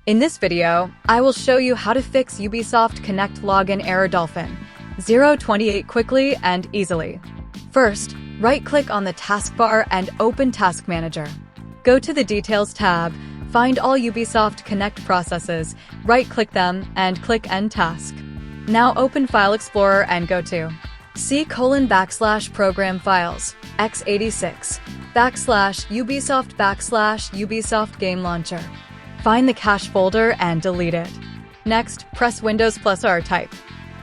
In this video, I will show you how to fix Ubisoft Connect Login Error Dolphin-028 quickly and easily. First, right-click on the taskbar and open Task Manager. Go to the Details tab, find all Ubisoft Connect processes, right-click them, and click End Task. Now open File Explorer and go to C:\program files, x86, /Ubisoft Game Launcher. Find the cache folder and delete it. Next, press Windows+R type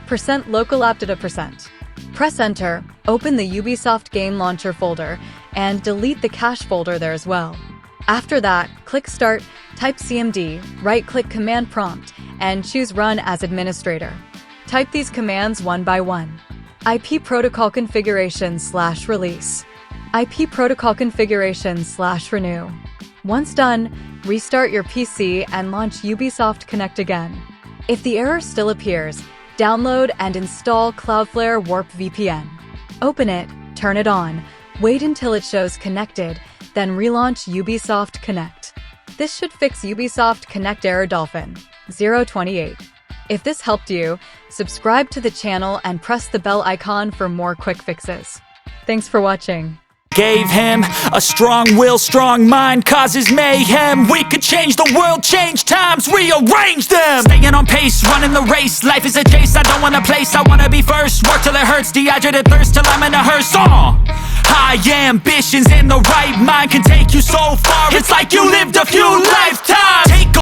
%localapp. Press Enter, open the Ubisoft Game Launcher folder, and delete the cache folder there as well. After that, click Start, type CMD, right-click Command Prompt, and choose Run as Administrator. Type these commands one by one. IP protocol configuration/release. IP protocol configuration/renew. Once done, restart your PC and launch Ubisoft Connect again. If the error still appears, download and install Cloudflare WARP VPN. Open it, turn it on, wait until it shows connected, then relaunch Ubisoft Connect. This should fix Ubisoft Connect Error Dolphin-028. If this helped you, subscribe to the channel and press the bell icon for more quick fixes. Thanks for watching. Gave him a strong will, strong mind causes mayhem. We could change the world, change times, rearrange them. Staying on pace, running the race. Life is a chase, I don't want a place. I wanna be first, work till it hurts. Dehydrated thirst till I'm in a hearse. High ambitions in the right mind can take you so far. It's like you lived a few lifetimes.